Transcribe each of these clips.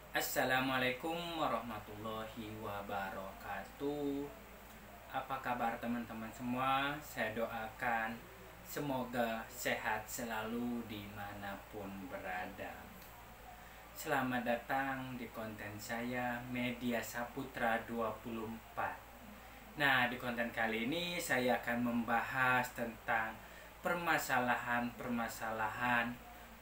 Assalamualaikum warahmatullahi wabarakatuh. Apa kabar teman-teman semua? Saya doakan semoga sehat selalu dimanapun berada. Selamat datang di konten saya Media Saputra 24. Nah, di konten kali ini saya akan membahas tentang permasalahan-permasalahan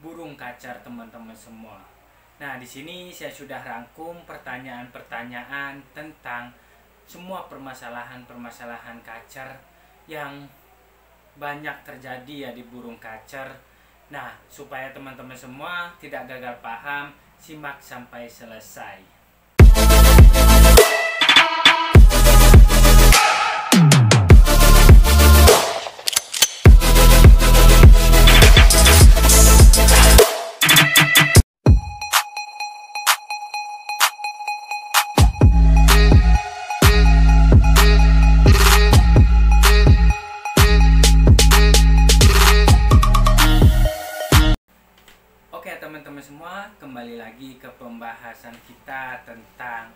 burung kacar teman-teman semua. Nah, di sini saya sudah rangkum pertanyaan-pertanyaan tentang semua permasalahan-permasalahan kacar yang banyak terjadi ya di burung kacar. Nah, supaya teman-teman semua tidak gagal paham, simak sampai selesai. Oke teman-teman semua, kembali lagi ke pembahasan kita tentang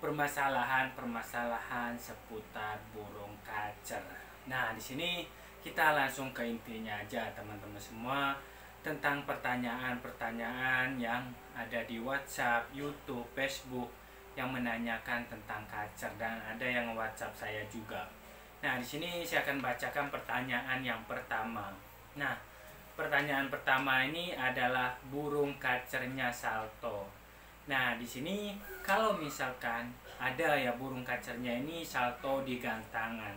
permasalahan-permasalahan seputar burung kacer. Nah, di sini kita langsung ke intinya aja teman-teman semua, tentang pertanyaan-pertanyaan yang ada di WhatsApp, YouTube, Facebook yang menanyakan tentang kacer, dan ada yang WhatsApp saya juga. Nah, di sini saya akan bacakan pertanyaan yang pertama. Nah, pertanyaan pertama ini adalah burung kacernya salto. Nah, di sini kalau misalkan ada ya burung kacernya ini salto di gantangan.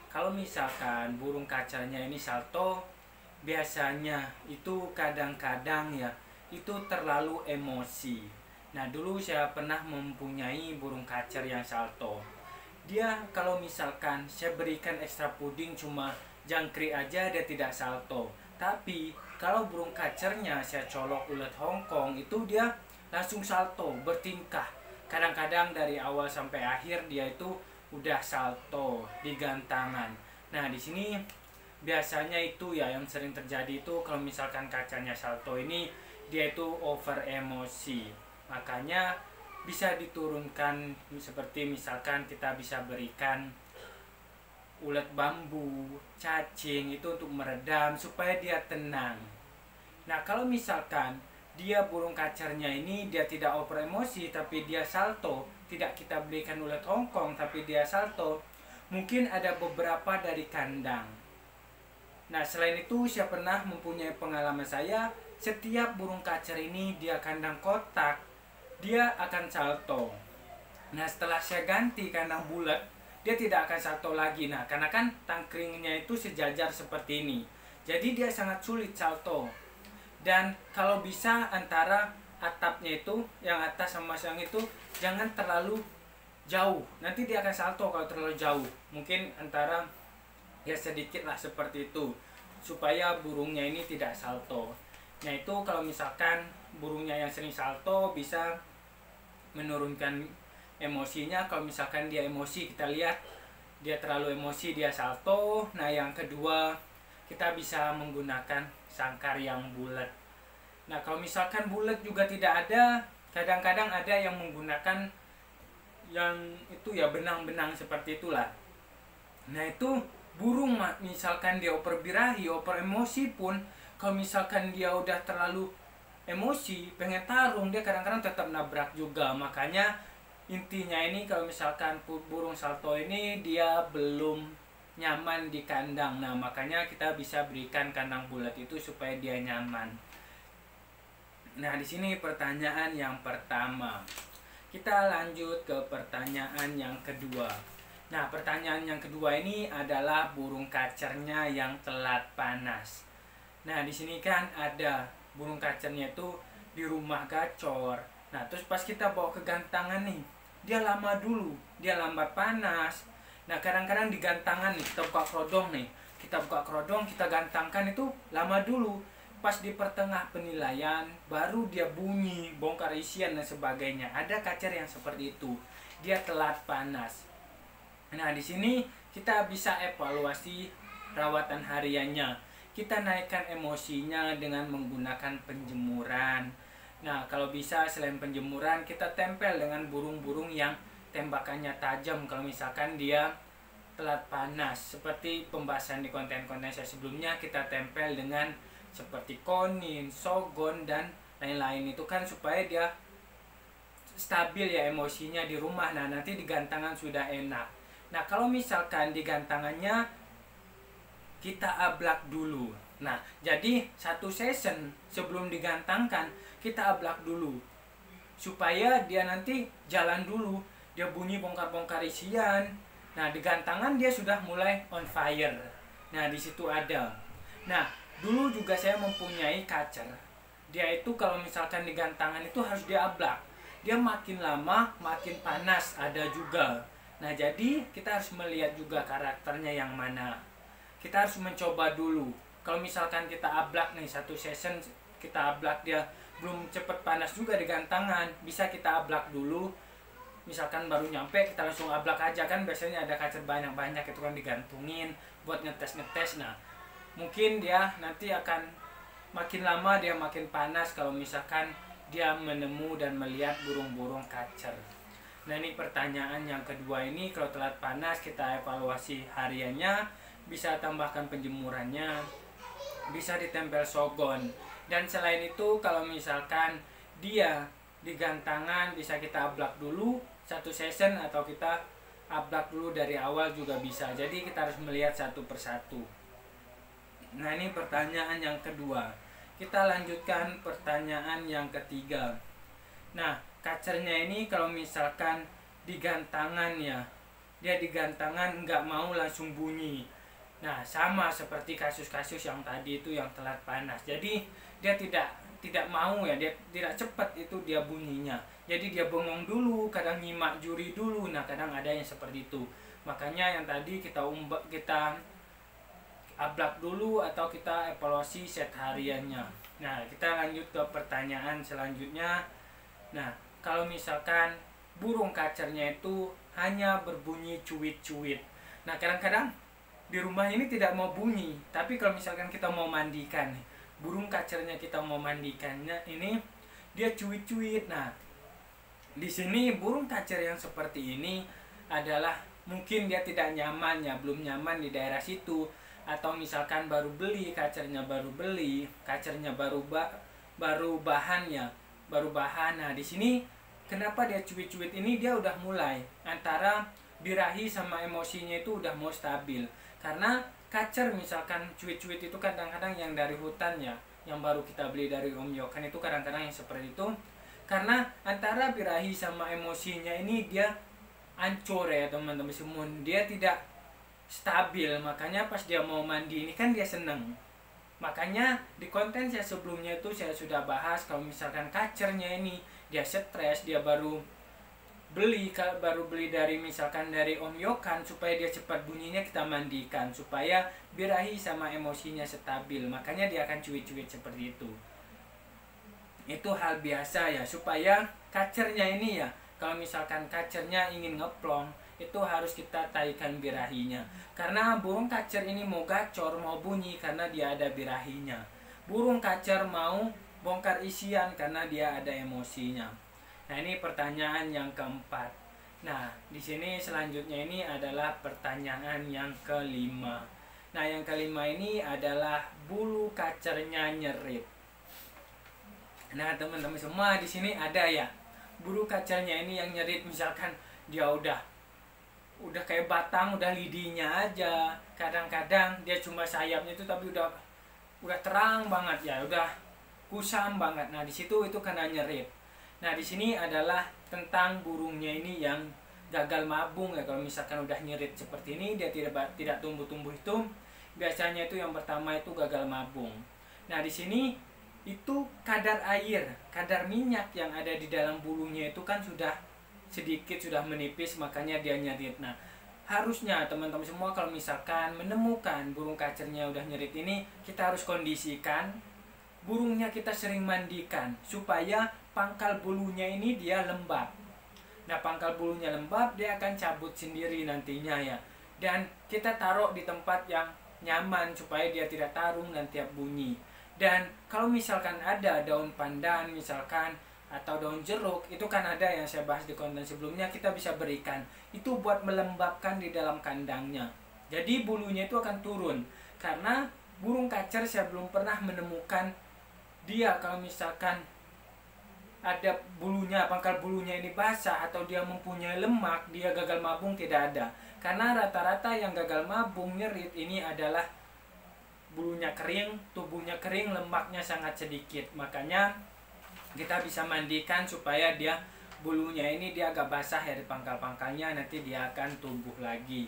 Kalau misalkan burung kacernya ini salto, biasanya itu kadang-kadang ya itu terlalu emosi. Nah, dulu saya pernah mempunyai burung kacer yang salto. Dia kalau misalkan saya berikan ekstra puding cuma jangkrik aja, dia tidak salto. Tapi kalau burung kacernya saya colok ulet Hongkong, itu dia langsung salto, bertingkah. Kadang-kadang dari awal sampai akhir dia itu udah salto di gantangan. Nah, di sini biasanya itu ya yang sering terjadi itu kalau misalkan kacanya salto ini dia itu over emosi. Makanya bisa diturunkan, seperti misalkan kita bisa berikan ulet bambu, cacing itu untuk meredam supaya dia tenang. Nah, kalau misalkan dia burung kacernya ini dia tidak over emosi tapi dia salto, tidak kita berikan ulet Hongkong tapi dia salto, mungkin ada beberapa dari kandang. Nah, selain itu saya pernah mempunyai pengalaman, saya setiap burung kacer ini dia kandang kotak, dia akan salto. Nah, setelah saya ganti kandang bulat, dia tidak akan salto lagi. Nah, karena kan tangkringnya itu sejajar seperti ini, jadi dia sangat sulit salto. Dan kalau bisa antara atapnya itu, yang atas sama yang itu jangan terlalu jauh, nanti dia akan salto kalau terlalu jauh. Mungkin antara ya sedikit lah seperti itu, supaya burungnya ini tidak salto. Nah, itu kalau misalkan burungnya yang sering salto bisa menurunkan emosinya. Kalau misalkan dia emosi, kita lihat dia terlalu emosi, dia salto. Nah, yang kedua kita bisa menggunakan sangkar yang bulat. Nah, kalau misalkan bulat juga tidak ada, kadang-kadang ada yang menggunakan yang itu ya benang-benang seperti itulah. Nah, itu burung misalkan dia oper birahi, oper emosi pun, kalau misalkan dia udah terlalu emosi pengen tarung, dia kadang-kadang tetap nabrak juga. Makanya intinya ini kalau misalkan burung salto ini dia belum nyaman di kandang. Nah, makanya kita bisa berikan kandang bulat itu supaya dia nyaman. Nah, di sini pertanyaan yang pertama. Kita lanjut ke pertanyaan yang kedua. Nah, pertanyaan yang kedua ini adalah burung kacernya yang telat panas. Nah, di sini kan ada burung kacernya itu di rumah gacor. Nah, terus pas kita bawa ke gantangan nih, dia lama dulu, dia lambat panas. Nah, kadang-kadang di gantangan nih, kita buka kerodong nih, kita buka kerodong, kita gantangkan itu lama dulu. Pas di pertengah penilaian, baru dia bunyi, bongkar isian dan sebagainya. Ada kacer yang seperti itu, dia telat panas. Nah, di sini kita bisa evaluasi rawatan hariannya. Kita naikkan emosinya dengan menggunakan penjemuran, Nah, kalau bisa selain penjemuran kita tempel dengan burung-burung yang tembakannya tajam kalau misalkan dia telat panas. Seperti pembahasan di konten-konten saya sebelumnya, kita tempel dengan seperti konin, sogon, dan lain-lain itu kan supaya dia stabil ya emosinya di rumah. Nah, nanti di gantangan sudah enak. Nah, kalau misalkan di gantangannya kita ablak dulu. Nah, jadi satu season sebelum digantangkan kita ablak dulu supaya dia nanti jalan dulu, dia bunyi bongkar-bongkar isian. Nah, di gantangan dia sudah mulai on fire. Nah, di situ ada. Nah, dulu juga saya mempunyai kacer. Dia itu kalau misalkan di gantangan itu harus diablak. Dia makin lama makin panas ada juga. Nah, jadi kita harus melihat juga karakternya yang mana. Kita harus mencoba dulu. Kalau misalkan kita ablak nih satu season, kita ablak dia belum cepet panas juga di gantangan, bisa kita ablak dulu. Misalkan baru nyampe kita langsung ablak aja, kan biasanya ada kacer banyak-banyak itu kan digantungin buat ngetes. Nah, mungkin dia nanti akan makin lama dia makin panas kalau misalkan dia menemu dan melihat burung-burung kacer. Nah, ini pertanyaan yang kedua ini, kalau telat panas kita evaluasi hariannya, bisa tambahkan penjemurannya, bisa ditempel sogon. Dan selain itu kalau misalkan dia di gantangan bisa kita ablak dulu satu season atau kita ablak dulu dari awal juga bisa. Jadi kita harus melihat satu persatu. Nah, ini pertanyaan yang kedua. Kita lanjutkan pertanyaan yang ketiga. Nah, kacernya ini kalau misalkan di gantangan ya, dia di gantangan nggak mau langsung bunyi. Nah, sama seperti kasus-kasus yang tadi itu yang telat panas. Jadi dia tidak mau ya, dia tidak cepat itu dia bunyinya. Jadi dia bengong dulu, kadang nyimak juri dulu. Nah, kadang ada yang seperti itu. Makanya yang tadi kita ablak dulu atau kita evaluasi set hariannya. Nah, kita lanjut ke pertanyaan selanjutnya. Nah, kalau misalkan burung kacernya itu hanya berbunyi cuit-cuit. Nah, kadang-kadang di rumah ini tidak mau bunyi, tapi kalau misalkan kita mau mandikan, burung kacernya kita mau mandikannya ini dia cuit-cuit. Nah, di sini burung kacer yang seperti ini adalah mungkin dia tidak nyaman ya, belum nyaman di daerah situ, atau misalkan baru beli kacernya, baru bahan. Nah, di sini kenapa dia cuit-cuit ini, dia udah mulai antara birahi sama emosinya itu udah mau stabil. Karena kacer misalkan cuit-cuit itu kadang-kadang yang dari hutan ya, yang baru kita beli dari Om Yokan itu kadang-kadang yang seperti itu. Karena antara birahi sama emosinya ini dia ancur ya teman-teman semua, dia tidak stabil. Makanya pas dia mau mandi ini kan dia seneng. Makanya di konten saya sebelumnya itu saya sudah bahas kalau misalkan kacernya ini dia stres, dia baru beli dari misalkan dari Om Yokan, supaya dia cepat bunyinya kita mandikan supaya birahi sama emosinya stabil. Makanya dia akan cuit-cuit seperti itu. Itu hal biasa ya, supaya kacernya ini ya, kalau misalkan kacernya ingin ngeplong itu harus kita taikan birahinya. Karena burung kacer ini mau gacor, mau bunyi karena dia ada birahinya. Burung kacer mau bongkar isian karena dia ada emosinya. Nah, ini pertanyaan yang keempat. Nah, di sini selanjutnya ini adalah pertanyaan yang kelima. Nah, yang kelima ini adalah bulu kacernya nyerit. Nah, teman-teman semua di sini ada ya, bulu kacernya ini yang nyerit. Misalkan dia udah kayak batang, udah lidinya aja. Kadang-kadang dia cuma sayapnya itu tapi udah terang banget ya, udah kusam banget. Nah, di situ itu karena nyerit. Nah, di sini adalah tentang burungnya ini yang gagal mabung ya. Kalau misalkan udah nyerit seperti ini, dia tidak tumbuh-tumbuh itu, biasanya itu yang pertama itu gagal mabung. Nah, di sini itu kadar air, kadar minyak yang ada di dalam bulunya itu kan sudah sedikit, sudah menipis, makanya dia nyerit. Nah, harusnya teman-teman semua kalau misalkan menemukan burung kacernya udah nyerit ini, kita harus kondisikan burungnya, kita sering mandikan supaya pangkal bulunya ini dia lembab. Nah, pangkal bulunya lembab, dia akan cabut sendiri nantinya ya. Dan kita taruh di tempat yang nyaman supaya dia tidak tarung dan tiap bunyi. Dan kalau misalkan ada daun pandan misalkan atau daun jeruk, itu kan ada yang saya bahas di konten sebelumnya, kita bisa berikan itu buat melembabkan di dalam kandangnya. Jadi bulunya itu akan turun, karena burung kacer saya belum pernah menemukan dia kalau misalkan ada bulunya, pangkal bulunya ini basah atau dia mempunyai lemak, dia gagal mabung, tidak ada. Karena rata-rata yang gagal mabung nyerit ini adalah bulunya kering, tubuhnya kering, lemaknya sangat sedikit. Makanya kita bisa mandikan supaya dia bulunya ini dia agak basah ya di pangkal-pangkalnya, nanti dia akan tumbuh lagi.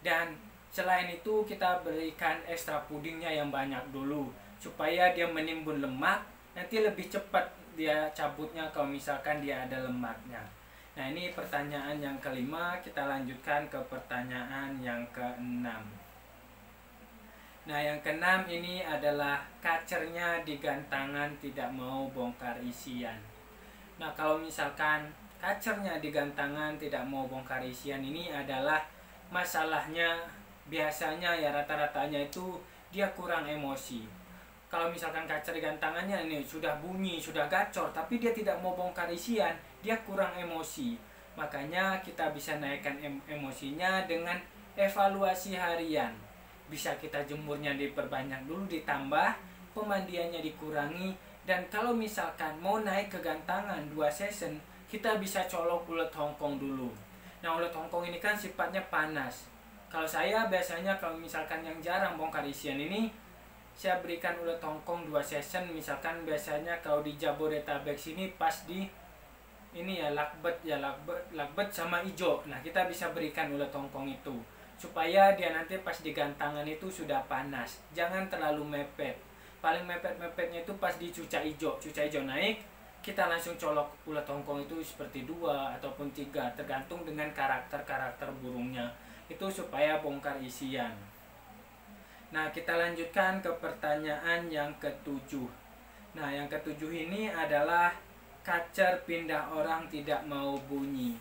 Dan selain itu kita berikan ekstra pudingnya yang banyak dulu supaya dia menimbun lemak, nanti lebih cepat dia cabutnya kalau misalkan dia ada lemaknya. Nah, ini pertanyaan yang kelima, kita lanjutkan ke pertanyaan yang keenam. Nah, yang keenam ini adalah kacernya di gantangan tidak mau bongkar isian. Nah, kalau misalkan kacernya di gantangan tidak mau bongkar isian, ini adalah masalahnya biasanya ya rata-ratanya itu dia kurang emosi. Kalau misalkan kacer di gantangannya ini sudah bunyi, sudah gacor, tapi dia tidak mau bongkar isian, dia kurang emosi. Makanya kita bisa naikkan emosinya dengan evaluasi harian. Bisa kita jemurnya diperbanyak dulu, ditambah pemandiannya dikurangi. Dan kalau misalkan mau naik ke gantangan 2 season, kita bisa colok ulet Hongkong dulu. Nah, ulet Hongkong ini kan sifatnya panas. Kalau saya biasanya kalau misalkan yang jarang bongkar isian ini, saya berikan ulet Hongkong 2 season. Misalkan biasanya kalau di Jabodetabek sini pas di ini ya lakbet sama ijo. Nah, kita bisa berikan ulet Hongkong itu supaya dia nanti pas di gantangan itu sudah panas. Jangan terlalu mepet. Paling mepet-mepetnya itu pas di cuca ijo naik, kita langsung colok ulet Hongkong itu seperti 2 ataupun 3 tergantung dengan karakter burungnya. Itu supaya bongkar isian. Nah, kita lanjutkan ke pertanyaan yang ketujuh. Nah, yang ketujuh ini adalah kacer pindah orang tidak mau bunyi.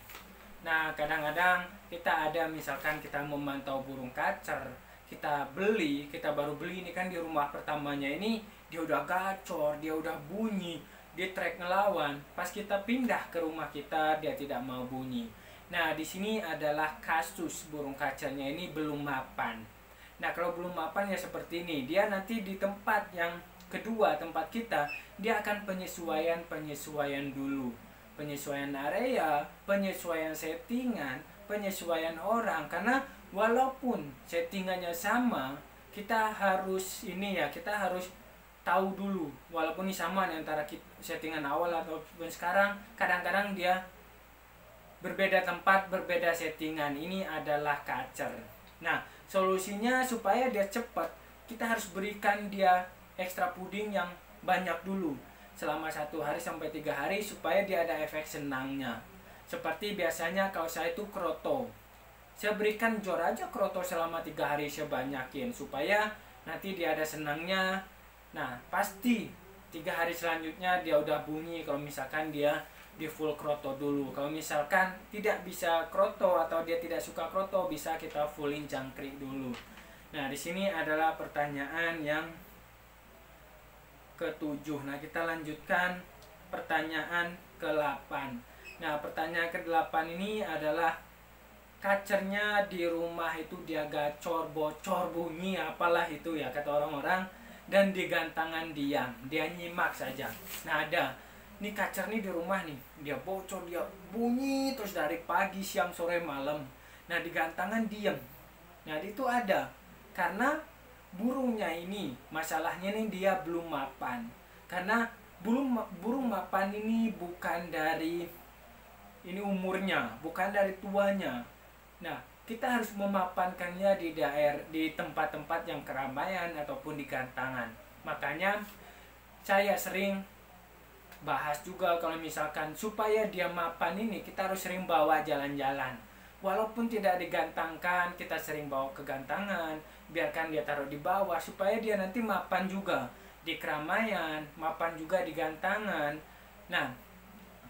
Nah, kadang-kadang kita ada misalkan kita memantau burung kacer, kita baru beli ini kan di rumah pertamanya ini dia udah gacor, dia udah bunyi, dia trek ngelawan. Pas kita pindah ke rumah kita dia tidak mau bunyi. Nah, di sini adalah kasus burung kacernya ini belum mapan. Nah, kalau belum mapan ya seperti ini. Dia nanti di tempat yang kedua, tempat kita, dia akan penyesuaian dulu. Penyesuaian area, penyesuaian settingan, penyesuaian orang. Karena walaupun settingannya sama, kita harus tahu dulu. Walaupun ini sama antara settingan awal ataupun sekarang, kadang-kadang dia berbeda tempat, berbeda settingan. Ini adalah kacer. Nah, solusinya supaya dia cepat, kita harus berikan dia ekstra puding yang banyak dulu selama 1 hari sampai 3 hari supaya dia ada efek senangnya. Seperti biasanya kalau saya itu kroto, saya berikan jor aja kroto selama 3 hari saya banyakin supaya nanti dia ada senangnya. Nah, pasti 3 hari selanjutnya dia udah bunyi kalau misalkan dia di full kroto dulu. Kalau misalkan tidak bisa kroto atau dia tidak suka kroto, bisa kita fullin jangkrik dulu. Nah, di sini adalah pertanyaan yang ke-7. Nah, kita lanjutkan pertanyaan ke-8. Nah, pertanyaan ke-8 ini adalah kacernya di rumah itu dia gacor, bocor, bunyi, apalah itu ya kata orang-orang, dan di gantangan diam, dia nyimak saja. Nah, ada ini kacer nih di rumah nih, dia bocor, dia bunyi terus dari pagi, siang, sore, malam. Nah, di gantangan diam. Nah, itu ada karena burungnya ini masalahnya nih dia belum mapan. Karena burung mapan ini bukan dari ini umurnya, bukan dari tuanya. Nah, kita harus memapankannya di tempat-tempat yang keramaian ataupun di gantangan. Makanya saya sering bahas juga kalau misalkan supaya dia mapan ini kita harus sering bawa jalan-jalan. Walaupun tidak digantangkan, kita sering bawa ke gantangan, biarkan dia taruh di bawah supaya dia nanti mapan juga di keramaian, mapan juga di gantangan. Nah,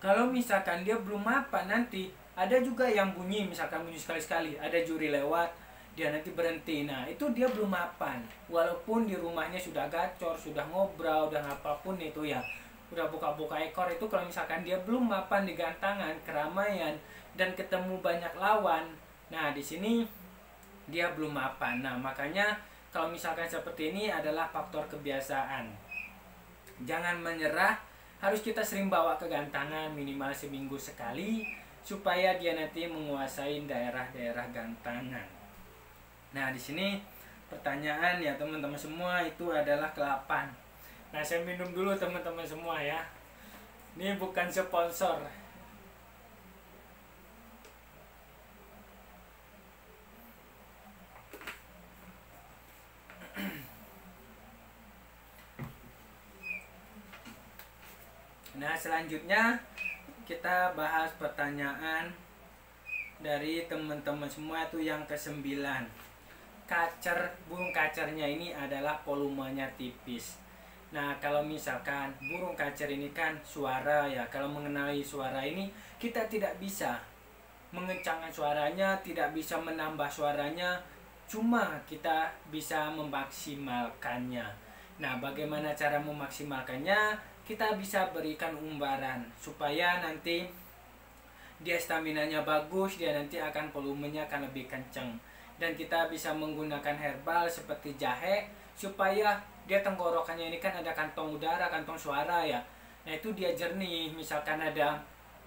kalau misalkan dia belum mapan nanti ada juga yang bunyi, misalkan bunyi sekali-sekali, ada juri lewat. dia nanti berhenti. Nah itu dia belum mapan, walaupun di rumahnya sudah gacor, sudah ngobrol dan apapun itu ya, udah buka-buka ekor. Itu kalau misalkan dia belum mapan di gantangan, keramaian, dan ketemu banyak lawan, nah di sini dia belum mapan. Nah makanya kalau misalkan seperti ini adalah faktor kebiasaan. Jangan menyerah, harus kita sering bawa ke gantangan minimal seminggu sekali, supaya dia nanti menguasai daerah-daerah gantangan. Nah di sini pertanyaan ya teman-teman semua itu adalah ke-8. Nah saya minum dulu teman-teman semua ya. Ini bukan sponsor. Nah selanjutnya kita bahas pertanyaan dari teman-teman semua itu yang ke-9. Burung kacernya ini adalah volumenya tipis. Nah kalau misalkan burung kacer ini kan suara ya, kalau mengenali suara ini kita tidak bisa mengencangkan suaranya, tidak bisa menambah suaranya, cuma kita bisa memaksimalkannya. Nah bagaimana cara memaksimalkannya? Kita bisa berikan umbaran supaya nanti dia staminanya bagus, dia nanti akan volumenya akan lebih kencang. Dan kita bisa menggunakan herbal seperti jahe supaya dia tenggorokannya ini kan ada kantong udara, kantong suara ya. Nah itu dia jernih. Misalkan ada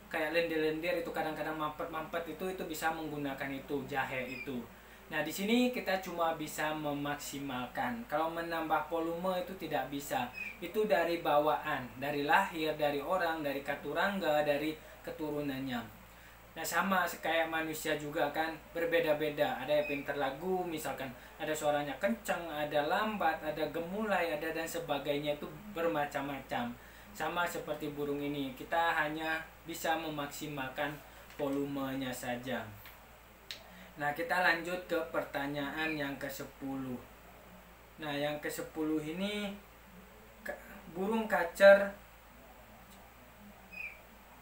kayak lendir-lendir itu kadang-kadang mampet-mampet itu bisa menggunakan itu jahe itu. Nah di sini kita cuma bisa memaksimalkan. Kalau menambah volume itu tidak bisa. Itu dari bawaan, dari lahir, dari orang, dari katurangga, dari keturunannya. Nah sama kayak manusia juga kan, berbeda-beda. Ada yang pintar lagu, misalkan ada suaranya kencang, ada lambat, ada gemulai, ada dan sebagainya, itu bermacam-macam. Sama seperti burung ini, kita hanya bisa memaksimalkan volumenya saja. Nah kita lanjut ke pertanyaan yang ke-10. Nah yang ke-10 ini burung kacer.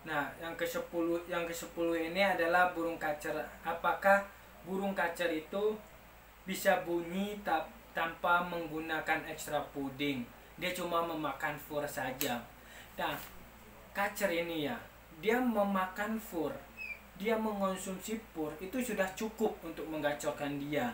Nah, yang ke-10 ini adalah burung kacer. Apakah burung kacer itu bisa bunyi tanpa menggunakan ekstra puding? Dia cuma memakan fur saja. Nah, kacer ini ya, dia memakan fur, dia mengonsumsi fur, itu sudah cukup untuk menggacorkan dia.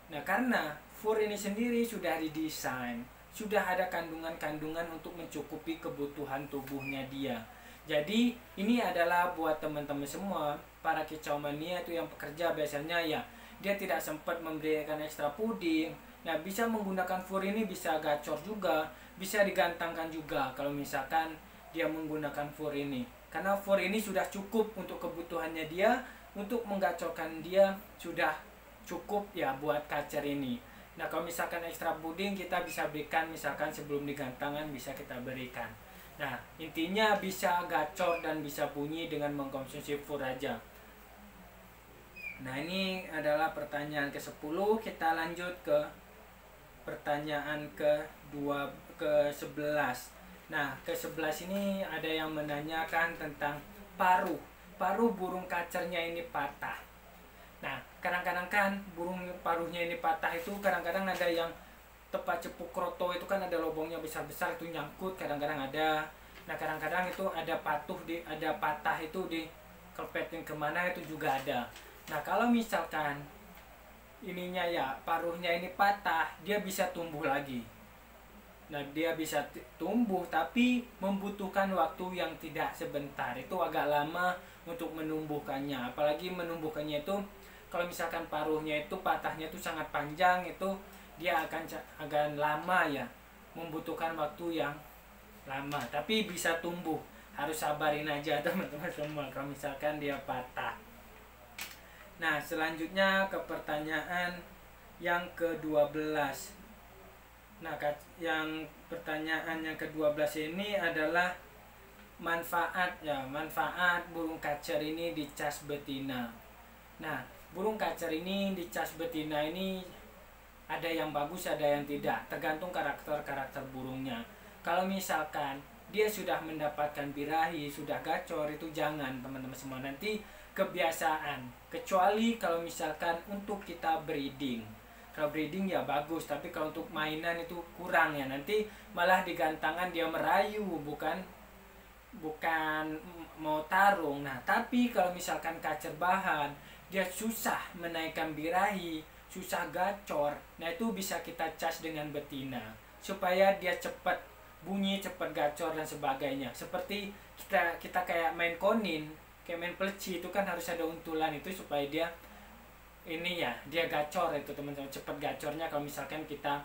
Nah, karena fur ini sendiri sudah didesain, sudah ada kandungan-kandungan untuk mencukupi kebutuhan tubuhnya dia. Jadi ini adalah buat teman-teman semua, para kicau mania itu yang pekerja biasanya ya, dia tidak sempat memberikan ekstra puding. Nah bisa menggunakan fur ini, bisa gacor juga, bisa digantangkan juga kalau misalkan dia menggunakan fur ini. Karena fur ini sudah cukup untuk kebutuhannya dia, untuk menggacorkan dia sudah cukup ya buat kacer ini. Nah kalau misalkan ekstra puding kita bisa berikan, misalkan sebelum digantangkan bisa kita berikan. Nah intinya bisa gacor dan bisa bunyi dengan mengkonsumsi fur aja. Nah ini adalah pertanyaan ke-10. Kita lanjut ke pertanyaan ke-11. Nah ke-11 ini ada yang menanyakan tentang paruh. Paruh burung kacernya ini patah. Nah kadang-kadang kan burung paruhnya ini patah itu kadang-kadang ada yang tepat cepuk kroto itu kan ada lubangnya besar-besar itu nyangkut, kadang-kadang ada. Nah kadang-kadang itu ada patah itu di kelpetin kemana itu juga ada. Nah kalau misalkan ininya ya paruhnya ini patah, dia bisa tumbuh lagi. Nah dia bisa tumbuh tapi membutuhkan waktu yang tidak sebentar, itu agak lama untuk menumbuhkannya. Apalagi menumbuhkannya itu kalau misalkan paruhnya itu patahnya itu sangat panjang, itu dia akan agak lama ya, membutuhkan waktu yang lama, tapi bisa tumbuh. Harus sabarin aja teman-teman semua kalau misalkan dia patah. Nah selanjutnya ke pertanyaan yang ke-12. Nah yang pertanyaan yang ke-12 ini adalah manfaat burung kacer ini dicas betina. Nah burung kacer ini dicas betina ini ada yang bagus, ada yang tidak, tergantung karakter burungnya. Kalau misalkan dia sudah mendapatkan birahi, sudah gacor, itu jangan teman-teman semua, nanti kebiasaan. Kecuali kalau misalkan untuk kita breeding, kalau breeding ya bagus, tapi kalau untuk mainan itu kurang ya, nanti malah di gantangan dia merayu, bukan mau tarung. Nah tapi kalau misalkan kacer bahan, dia susah menaikkan birahi, susah gacor, nah itu bisa kita cas dengan betina supaya dia cepat bunyi, cepat gacor dan sebagainya. Seperti kita kayak main konin, kayak main peleci itu kan harus ada untulan itu supaya dia ini ya, dia gacor itu teman-teman, cepat gacornya kalau misalkan kita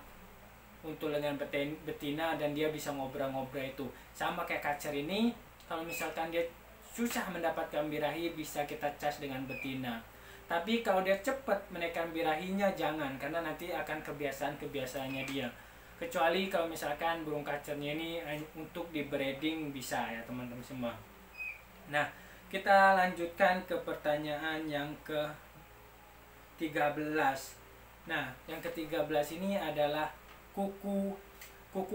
untul dengan betina dan dia bisa ngobrol-ngobrol itu. Sama kayak kacer ini, kalau misalkan dia susah mendapatkan birahi, bisa kita cas dengan betina. Tapi kalau dia cepat menaikkan birahinya jangan, karena nanti akan kebiasaan-kebiasaannya dia. Kecuali kalau misalkan burung kacernya ini untuk di breeding bisa ya teman-teman semua. Nah, kita lanjutkan ke pertanyaan yang ke-13. Nah, yang ke-13 ini adalah kuku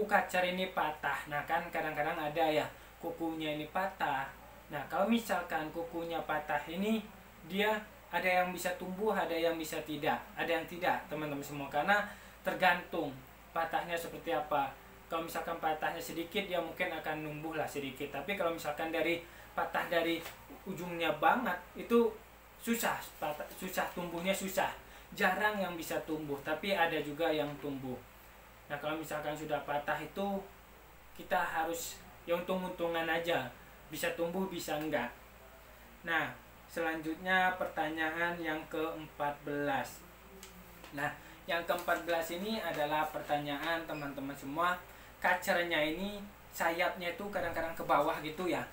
kacer ini patah. Nah, kan kadang-kadang ada ya kukunya ini patah. Nah, kalau misalkan kukunya patah ini, dia ada yang bisa tumbuh, ada yang bisa tidak, ada yang tidak teman-teman semua, karena tergantung patahnya seperti apa. Kalau misalkan patahnya sedikit, dia mungkin akan numbuh lah sedikit. Tapi kalau misalkan patah dari ujungnya banget, itu susah tumbuhnya, susah, jarang yang bisa tumbuh, tapi ada juga yang tumbuh. Nah kalau misalkan sudah patah itu kita harus ya untung-untungan aja, bisa tumbuh bisa enggak. Nah selanjutnya pertanyaan yang ke-14. Nah yang ke-14 ini adalah pertanyaan teman-teman semua. Kacernya ini sayapnya itu kadang-kadang ke bawah gitu ya,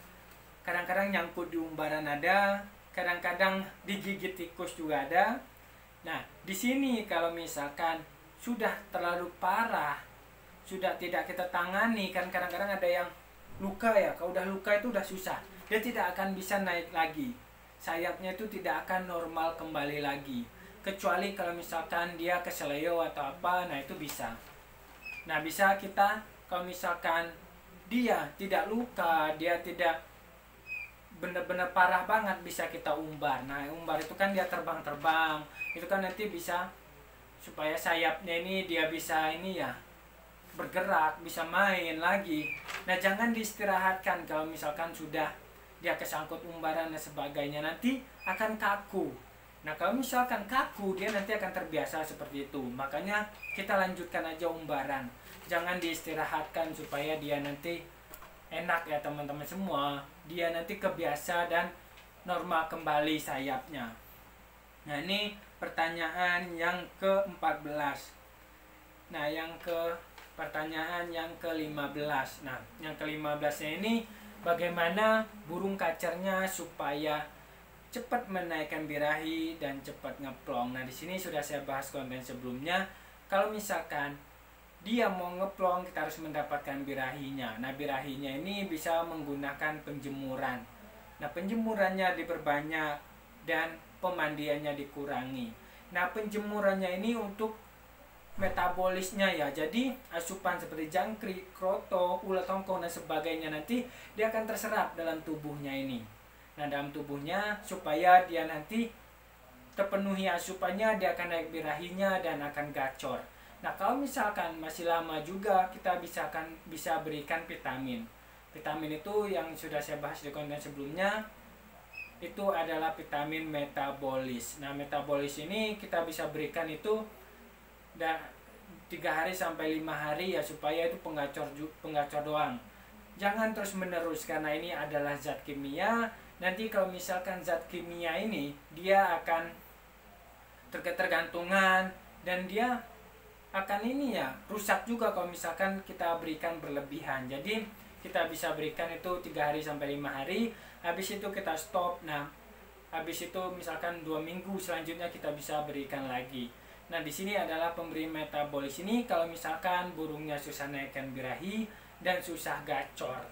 kadang-kadang nyangkut di umbaran ada, kadang-kadang digigit tikus juga ada. Nah di sini kalau misalkan sudah terlalu parah, sudah tidak kita tangani, kan kadang-kadang ada yang luka ya, kalau udah luka itu udah susah, dia tidak akan bisa naik lagi, sayapnya itu tidak akan normal kembali lagi, kecuali kalau misalkan dia keseleo atau apa, nah itu bisa. Nah bisa kita, kalau misalkan dia tidak luka, dia tidak benar-benar parah banget, bisa kita umbar. Nah umbar itu kan dia terbang-terbang, itu kan nanti bisa supaya sayapnya ini dia bisa ini ya bergerak, bisa main lagi. Nah jangan diistirahatkan kalau misalkan sudah dia kesangkut umbaran dan sebagainya, nanti akan kaku. Nah kalau misalkan kaku, dia nanti akan terbiasa seperti itu. Makanya kita lanjutkan aja umbaran, jangan diistirahatkan supaya dia nanti enak ya teman-teman semua, dia nanti kebiasa dan normal kembali sayapnya. Nah ini pertanyaan yang ke-14. Nah pertanyaan yang ke-15. Nah yang ke-15 ini bagaimana burung kacernya supaya cepat menaikkan birahi dan cepat ngeplong. Nah di sini sudah saya bahas konten sebelumnya. Kalau misalkan dia mau ngeplong, kita harus mendapatkan birahinya. Nah birahinya ini bisa menggunakan penjemuran. Nah penjemurannya diperbanyak dan pemandiannya dikurangi. Nah penjemurannya ini untuk metabolisnya ya, jadi asupan seperti jangkrik, kroto, ulat tongkong dan sebagainya nanti dia akan terserap dalam tubuhnya ini. Nah dalam tubuhnya supaya dia nanti terpenuhi asupannya, dia akan naik birahinya dan akan gacor. Nah kalau misalkan masih lama juga, kita bisa berikan vitamin. Vitamin itu yang sudah saya bahas di konten sebelumnya, itu adalah vitamin metabolis. Nah metabolis ini kita bisa berikan itu 3 hari sampai 5 hari ya, supaya itu penggacor doang. Jangan terus menerus, karena ini adalah zat kimia. Nanti kalau misalkan zat kimia ini dia akan tergantungan dan dia akan ini ya rusak juga kalau misalkan kita berikan berlebihan. Jadi kita bisa berikan itu 3 hari sampai 5 hari, habis itu kita stop. Nah habis itu misalkan 2 minggu selanjutnya kita bisa berikan lagi. Nah di sini adalah pemberi metabolis ini kalau misalkan burungnya susah naikkan birahi dan susah gacor.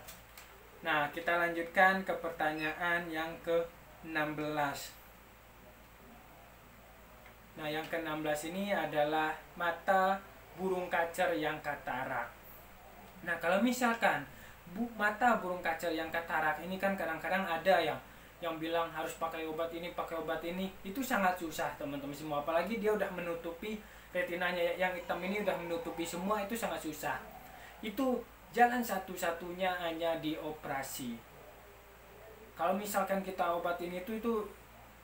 Nah kita lanjutkan ke pertanyaan yang ke-16. Nah yang ke-16 ini adalah mata burung kacer yang katarak. Nah kalau misalkan mata burung kacer yang katarak ini kan kadang-kadang ada yang bilang harus pakai obat ini, itu sangat susah teman-teman semua. Apalagi dia udah menutupi retinanya yang hitam ini, udah menutupi semua, itu sangat susah. Itu jalan satu-satunya hanya dioperasi. Kalau misalkan kita obatin itu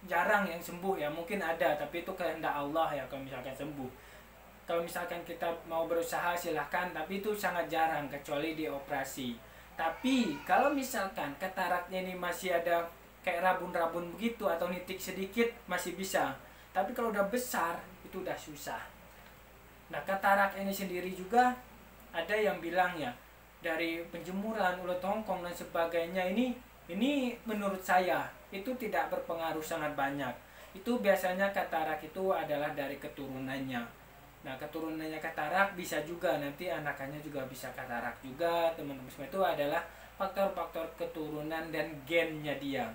jarang yang sembuh ya, mungkin ada, tapi itu kehendak Allah ya kalau misalkan sembuh. Kalau misalkan kita mau berusaha silahkan, tapi itu sangat jarang kecuali dioperasi. Tapi kalau misalkan kataraknya ini masih ada kayak rabun-rabun begitu atau nitik sedikit masih bisa. Tapi kalau udah besar itu udah susah. Nah, katarak ini sendiri juga ada yang bilang ya, dari penjemuran, ulat hongkong dan sebagainya ini menurut saya itu tidak berpengaruh sangat banyak. Itu biasanya katarak itu adalah dari keturunannya. Nah, keturunannya katarak bisa juga nanti anakannya juga bisa katarak juga, teman-teman semua. Itu adalah faktor-faktor keturunan dan gennya dia.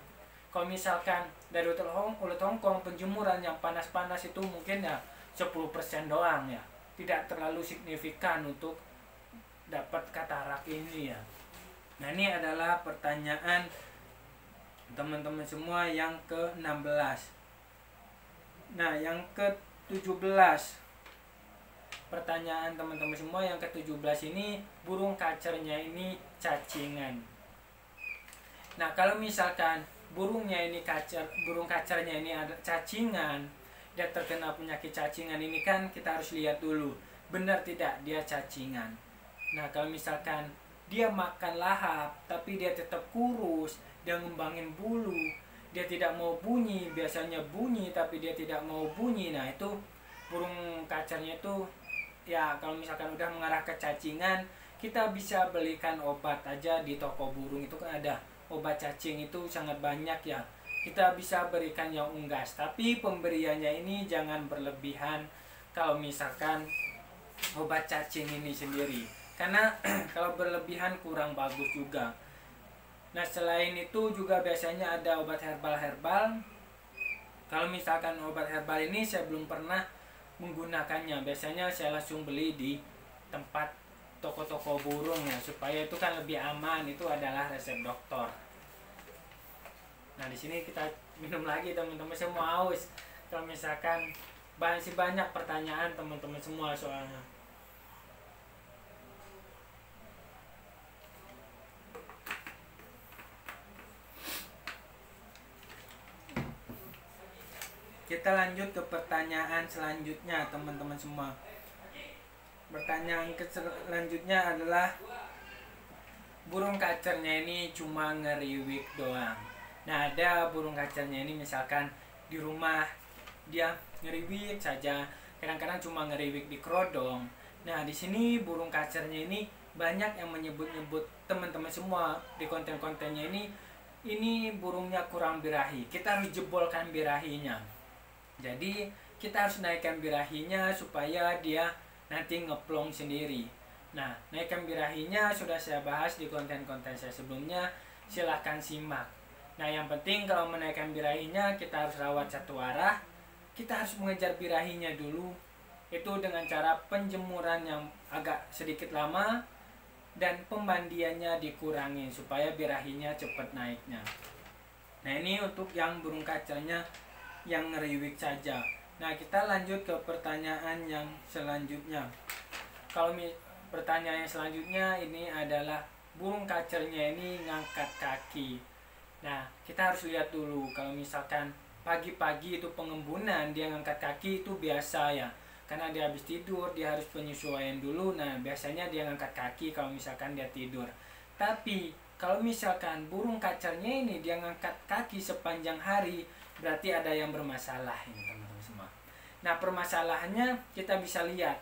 Kalau misalkan dari ulat hongkong penjemuran yang panas-panas itu mungkin ya 10% doang ya, tidak terlalu signifikan untuk dapat katarak ini ya. Nah, ini adalah pertanyaan teman-teman semua yang ke-16. Nah, yang ke-17, pertanyaan teman-teman semua yang ke-17 ini, burung kacernya ini cacingan. Nah, kalau misalkan burung kacernya ini ada cacingan, dia terkena penyakit cacingan ini kan kita harus lihat dulu benar tidak dia cacingan. Nah, kalau misalkan dia makan lahap tapi dia tetap kurus, dia ngembangin bulu, dia tidak mau bunyi, biasanya bunyi tapi dia tidak mau bunyi, nah itu burung kacernya itu ya kalau misalkan udah mengarah ke cacingan, kita bisa belikan obat aja di toko burung. Itu kan ada obat cacing, itu sangat banyak ya, kita bisa berikan yang unggas, tapi pemberiannya ini jangan berlebihan kalau misalkan obat cacing ini sendiri, karena kalau berlebihan kurang bagus juga. Nah, selain itu juga biasanya ada obat herbal. Kalau misalkan obat herbal ini saya belum pernah menggunakannya, biasanya saya langsung beli di tempat toko-toko burung ya, supaya itu kan lebih aman. Itu adalah resep dokter. Nah, di sini kita minum lagi teman-teman semua, haus. Kalau misalkan masih banyak pertanyaan teman-teman semua soalnya. Kita lanjut ke pertanyaan selanjutnya teman-teman semua. Pertanyaan selanjutnya adalah, burung kacernya ini cuma ngeriwik doang. Nah, ada burung kacernya ini misalkan di rumah dia ngeriwik saja, kadang-kadang cuma ngeriwik di kerodong. Nah, di sini burung kacernya ini banyak yang menyebut-nyebut teman-teman semua di konten-kontennya ini burungnya kurang birahi. Kita harus jebolkan birahinya. Jadi kita harus naikkan birahinya supaya dia nanti ngeplong sendiri. Nah, naikkan birahinya sudah saya bahas di konten-konten saya sebelumnya, silahkan simak. Nah, yang penting kalau menaikkan birahinya kita harus rawat satu arah. Kita harus mengejar birahinya dulu. Itu dengan cara penjemuran yang agak sedikit lama dan pemandiannya dikurangi supaya birahinya cepat naiknya. Nah, ini untuk yang burung kacernya yang ngeriwik saja. Nah, kita lanjut ke pertanyaan yang selanjutnya. Kalau pertanyaan yang selanjutnya ini adalah, burung kacernya ini ngangkat kaki. Nah, kita harus lihat dulu. Kalau misalkan pagi-pagi itu pengembunan dia ngangkat kaki, itu biasa ya, karena dia habis tidur, dia harus penyesuaian dulu. Nah, biasanya dia ngangkat kaki kalau misalkan dia tidur. Tapi kalau misalkan burung kacernya ini dia ngangkat kaki sepanjang hari, berarti ada yang bermasalah ini teman-teman semua. Nah, permasalahannya kita bisa lihat,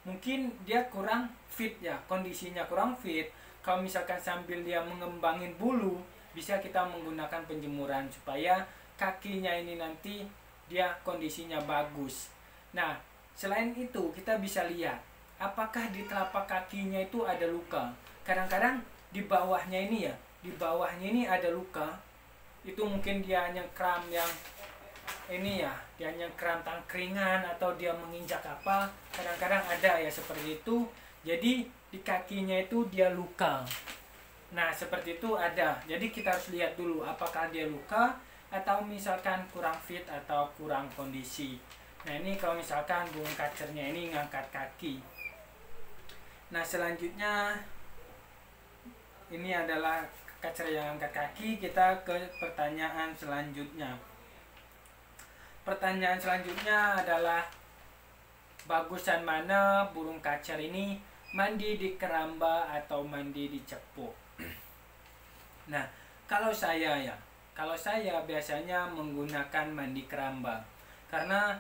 mungkin dia kurang fit ya, kondisinya kurang fit. Kalau misalkan sambil dia mengembangin bulu, bisa kita menggunakan penjemuran supaya kakinya ini nanti dia kondisinya bagus. Nah, selain itu kita bisa lihat apakah di telapak kakinya itu ada luka. Kadang-kadang di bawahnya ini ada luka. Itu mungkin dia nyekram yang ini ya, dia nyekram tangkringan atau dia menginjak apa, kadang-kadang ada ya seperti itu. Jadi di kakinya itu dia luka. Nah seperti itu ada. Jadi kita harus lihat dulu apakah dia luka atau misalkan kurang fit atau kurang kondisi. Nah ini kalau misalkan burung kacernya ini ngangkat kaki. Nah selanjutnya ini adalah kacer yang angkat kaki. Kita ke pertanyaan selanjutnya. Pertanyaan selanjutnya adalah bagusan mana burung kacer ini, mandi di keramba atau mandi di cepuk? Nah kalau saya biasanya menggunakan mandi keramba, karena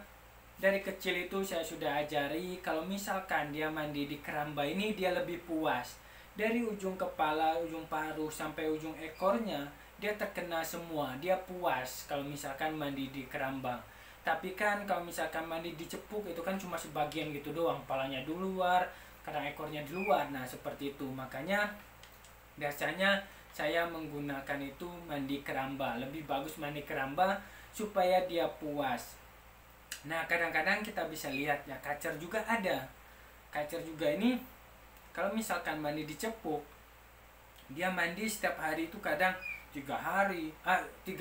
dari kecil itu saya sudah ajari kalau misalkan dia mandi di keramba ini dia lebih puas. Dari ujung kepala, ujung paruh sampai ujung ekornya dia terkena semua, dia puas kalau misalkan mandi di keramba. Tapi kan kalau misalkan mandi di cepuk itu kan cuma sebagian gitu doang, kepalanya di luar, kadang ekornya di luar. Nah seperti itu, makanya biasanya saya menggunakan itu mandi keramba. Lebih bagus mandi keramba supaya dia puas. Nah kadang-kadang kita bisa lihat ya, kacer juga ada. Kacer juga ini kalau misalkan mandi di cepuk, dia mandi setiap hari itu kadang 3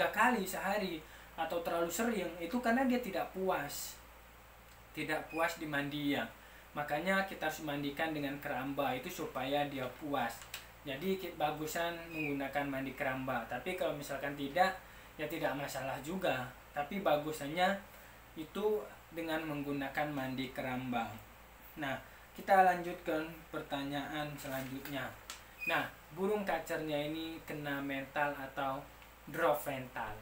kali sehari, atau terlalu sering. Itu karena dia tidak puas di mandi ya. Makanya kita harus mandikan dengan keramba itu supaya dia puas. Jadi bagusan menggunakan mandi keramba. Tapi kalau misalkan tidak, ya tidak masalah juga. Tapi bagusannya itu dengan menggunakan mandi keramba. Nah kita lanjutkan pertanyaan selanjutnya. Nah burung kacernya ini kena mental atau drop mental.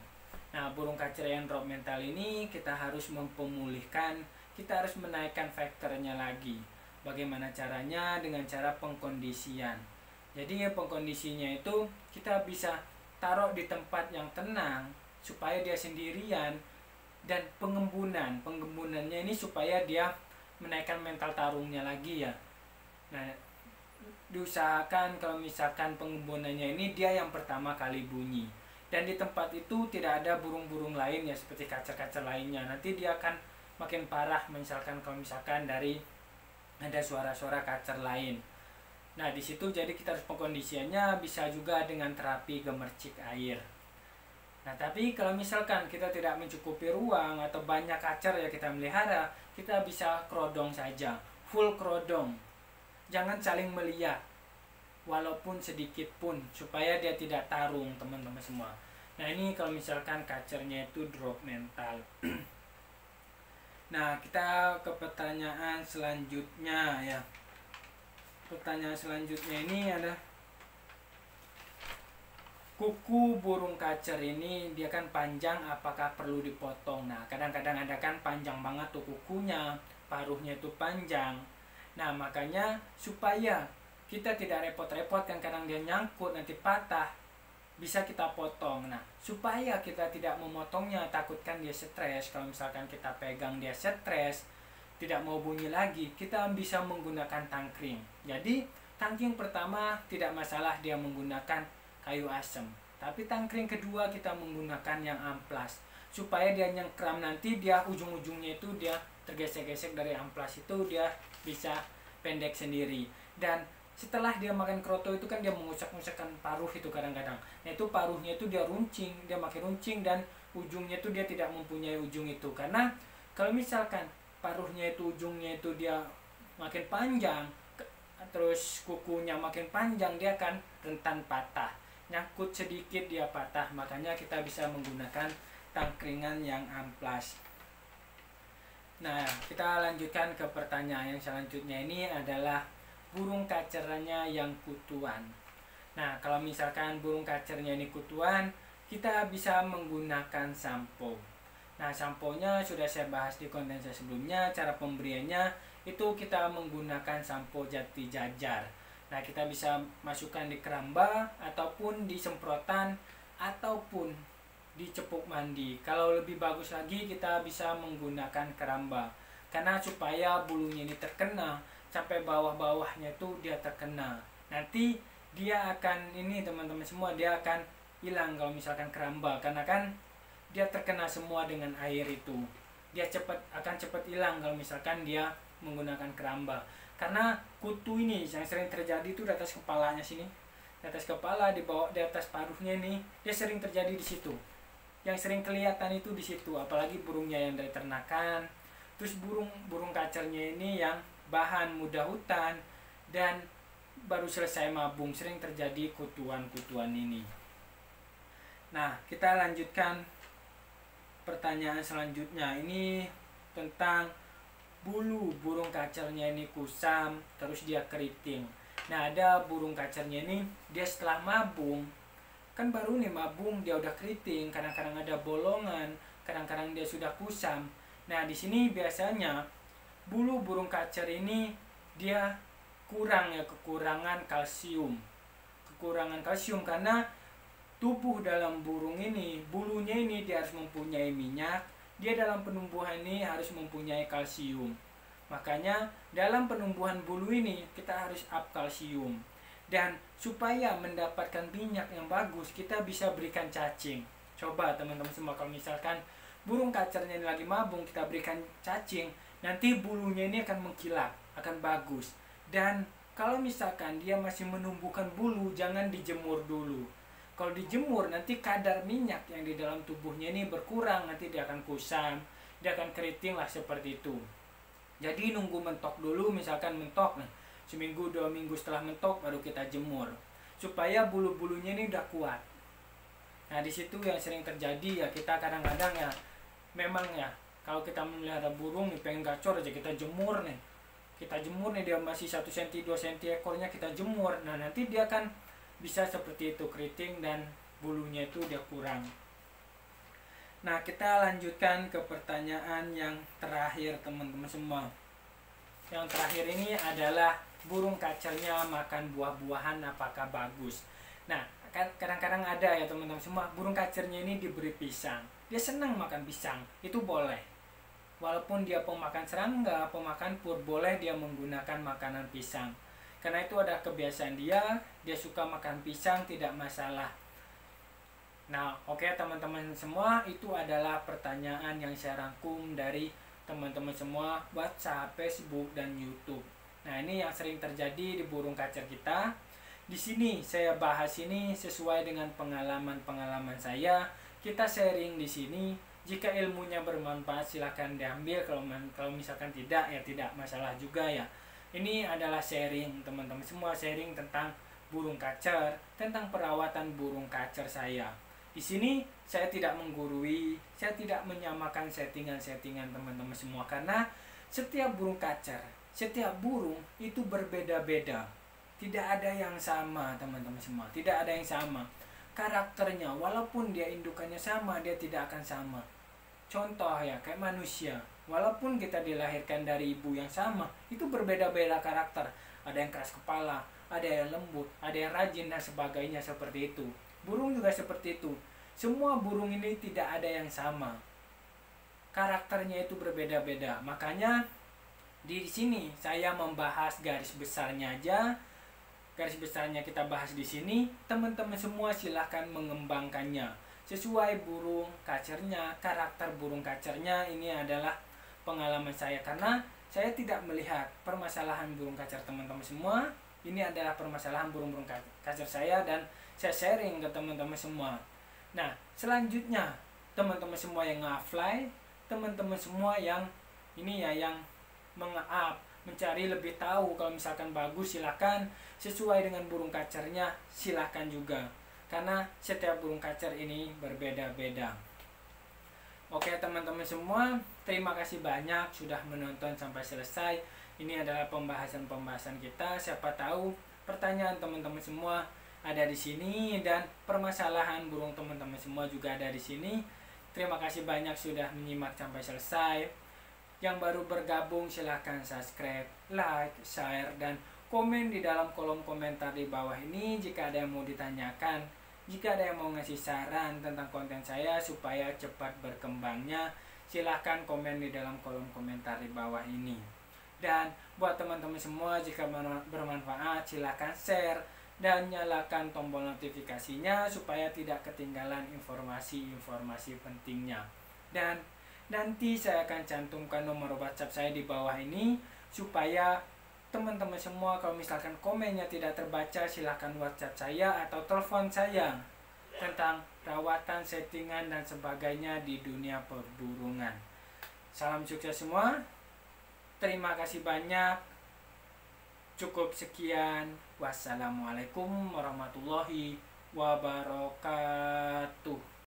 Nah burung kacer yang drop mental ini kita harus memulihkan, kita harus menaikkan faktornya lagi. Bagaimana caranya? Dengan cara pengkondisian. Jadi pengkondisinya itu kita bisa taruh di tempat yang tenang supaya dia sendirian, dan penggembunannya ini supaya dia menaikkan mental tarungnya lagi ya. Nah diusahakan kalau misalkan penggembunannya ini dia yang pertama kali bunyi, dan di tempat itu tidak ada burung-burung lain ya seperti kacer-kacer lainnya. Nanti dia akan makin parah misalkan kalau misalkan dari ada suara-suara kacer lain. Nah di situ jadi kita harus pengkondisiannya bisa juga dengan terapi gemercik air. Nah tapi kalau misalkan kita tidak mencukupi ruang atau banyak kacer ya kita melihara, kita bisa kerodong saja, full kerodong. Jangan saling melihat walaupun sedikit pun, supaya dia tidak tarung teman-teman semua. Nah ini kalau misalkan kacernya itu drop mental. Nah kita ke pertanyaan selanjutnya ya. Pertanyaan selanjutnya ini ada, kuku burung kacer ini dia kan panjang, apakah perlu dipotong? Nah kadang-kadang ada kan panjang banget tuh kukunya, paruhnya itu panjang. Nah makanya supaya kita tidak repot-repot kan, kadang dia nyangkut nanti patah, bisa kita potong. Nah supaya kita tidak memotongnya, takutkan dia stres. Kalau misalkan kita pegang dia stres, tidak mau bunyi lagi, kita bisa menggunakan tangkring. Jadi tangkring pertama tidak masalah dia menggunakan kayu asem, tapi tangkring kedua kita menggunakan yang amplas supaya dia nyengkram, nanti dia ujung-ujungnya itu dia tergesek-gesek dari amplas itu dia bisa pendek sendiri. Dan setelah dia makan kroto itu kan dia mengusak-ngusakkan paruh itu kadang-kadang. Nah itu paruhnya itu dia runcing, dia makin runcing, dan ujungnya itu dia tidak mempunyai ujung itu. Karena kalau misalkan paruhnya itu ujungnya itu dia makin panjang, terus kukunya makin panjang, dia akan rentan patah. Nyangkut sedikit dia patah. Makanya kita bisa menggunakan tangkringan yang amplas. Nah kita lanjutkan ke pertanyaan yang selanjutnya. Ini adalah burung kacernya yang kutuan. Nah kalau misalkan burung kacernya ini kutuan, kita bisa menggunakan sampo. Nah samponya sudah saya bahas di konten saya sebelumnya. Cara pemberiannya itu kita menggunakan sampo jati jajar. Nah kita bisa masukkan di keramba, ataupun di semprotan, ataupun di cepuk mandi. Kalau lebih bagus lagi kita bisa menggunakan keramba, karena supaya bulunya ini terkena sampai bawah-bawahnya itu dia terkena. Nanti dia akan ini teman-teman semua, dia akan hilang kalau misalkan keramba, karena kan dia terkena semua dengan air itu. Dia akan cepat hilang kalau misalkan dia menggunakan keramba. Karena kutu ini yang sering terjadi itu di atas kepalanya sini. di atas kepala, di bawah, di atas paruhnya ini, dia sering terjadi di situ. Yang sering kelihatan itu di situ, apalagi burungnya yang dari ternakan. Terus burung kacernya ini yang bahan muda hutan dan baru selesai mabung, sering terjadi kutuan-kutuan ini. Nah, kita lanjutkan pertanyaan selanjutnya. Ini tentang bulu burung kacernya ini kusam, terus dia keriting. Nah, ada burung kacernya ini, dia setelah mabung, kan baru nih mabung, dia udah keriting, kadang-kadang ada bolongan, kadang-kadang dia sudah kusam. Nah, di sini biasanya bulu burung kacer ini dia kekurangan kalsium. Kekurangan kalsium karena tubuh dalam burung ini, bulunya ini dia harus mempunyai minyak, dia dalam penumbuhan ini harus mempunyai kalsium. Makanya dalam penumbuhan bulu ini kita harus up kalsium. Dan supaya mendapatkan minyak yang bagus, kita bisa berikan cacing. Coba teman-teman semua, kalau misalkan burung kacernya ini lagi mabung, kita berikan cacing, nanti bulunya ini akan mengkilap, akan bagus. Dan kalau misalkan dia masih menumbuhkan bulu, jangan dijemur dulu. Kalau dijemur, nanti kadar minyak yang di dalam tubuhnya ini berkurang, nanti dia akan kusam, dia akan keriting lah, seperti itu. Jadi nunggu mentok dulu, misalkan mentok nih, seminggu 2 minggu setelah mentok baru kita jemur, supaya bulu-bulunya ini udah kuat. Nah, di situ yang sering terjadi ya, kita kadang-kadang ya, memang ya, kalau kita melihara burung nih, pengen gacor aja, kita jemur nih, dia masih 1 cm 2 cm ekornya kita jemur. Nah, nanti dia kan bisa seperti itu, keriting dan bulunya itu dia kurang. Nah, kita lanjutkan ke pertanyaan yang terakhir teman-teman semua. Yang terakhir ini adalah burung kacernya makan buah-buahan apakah bagus? Nah, kadang-kadang ada ya teman-teman semua, burung kacernya ini diberi pisang, dia senang makan pisang, itu boleh. Walaupun dia pemakan serangga, pemakan pur, boleh dia menggunakan makanan pisang. Karena itu ada kebiasaan dia suka makan pisang, tidak masalah. Nah, oke teman-teman semua, itu adalah pertanyaan yang saya rangkum dari teman-teman semua WhatsApp, Facebook, dan YouTube. Nah, ini yang sering terjadi di burung kacer kita. Di sini saya bahas ini sesuai dengan pengalaman-pengalaman saya. Kita sharing di sini. Jika ilmunya bermanfaat silahkan diambil, kalau misalkan tidak ya tidak masalah juga ya. Ini adalah sharing teman-teman semua, sharing tentang burung kacer, tentang perawatan burung kacer saya. Di sini saya tidak menggurui, saya tidak menyamakan settingan-settingan teman-teman semua, karena setiap burung kacer, setiap burung itu berbeda-beda. Tidak ada yang sama teman-teman semua, tidak ada yang sama. Karakternya walaupun dia indukannya sama, dia tidak akan sama. Contoh ya, kayak manusia, walaupun kita dilahirkan dari ibu yang sama, itu berbeda-beda karakter. Ada yang keras kepala, ada yang lembut, ada yang rajin dan sebagainya, seperti itu. Burung juga seperti itu. Semua burung ini tidak ada yang sama. Karakternya itu berbeda-beda. Makanya di sini saya membahas garis besarnya aja. Garis besarnya kita bahas di sini. Teman-teman semua silahkan mengembangkannya sesuai burung kacernya, karakter burung kacernya. Ini adalah pengalaman saya, karena saya tidak melihat permasalahan burung kacer teman-teman semua. Ini adalah permasalahan burung-burung kacer saya dan saya sharing ke teman-teman semua. Nah, selanjutnya teman-teman semua yang nge-fly, teman-teman semua yang ini ya, yang menge-up, mencari lebih tahu, kalau misalkan bagus silakan, sesuai dengan burung kacernya silakan juga, karena setiap burung kacer ini berbeda-beda. Oke teman-teman semua, terima kasih banyak sudah menonton sampai selesai. Ini adalah pembahasan-pembahasan kita. Siapa tahu pertanyaan teman-teman semua ada di sini, dan permasalahan burung teman-teman semua juga ada di sini. Terima kasih banyak sudah menyimak sampai selesai. Yang baru bergabung silahkan subscribe, like, share, dan komen di dalam kolom komentar di bawah ini jika ada yang mau ditanyakan. Jika ada yang mau ngasih saran tentang konten saya supaya cepat berkembangnya, silahkan komen di dalam kolom komentar di bawah ini. Dan buat teman-teman semua, jika bermanfaat silahkan share dan nyalakan tombol notifikasinya supaya tidak ketinggalan informasi-informasi pentingnya. Dan nanti saya akan cantumkan nomor WhatsApp saya di bawah ini supaya teman-teman semua, kalau misalkan komennya tidak terbaca, silahkan WhatsApp saya atau telepon saya tentang perawatan, settingan, dan sebagainya di dunia perburungan. Salam sukses semua. Terima kasih banyak. Cukup sekian. Wassalamualaikum warahmatullahi wabarakatuh.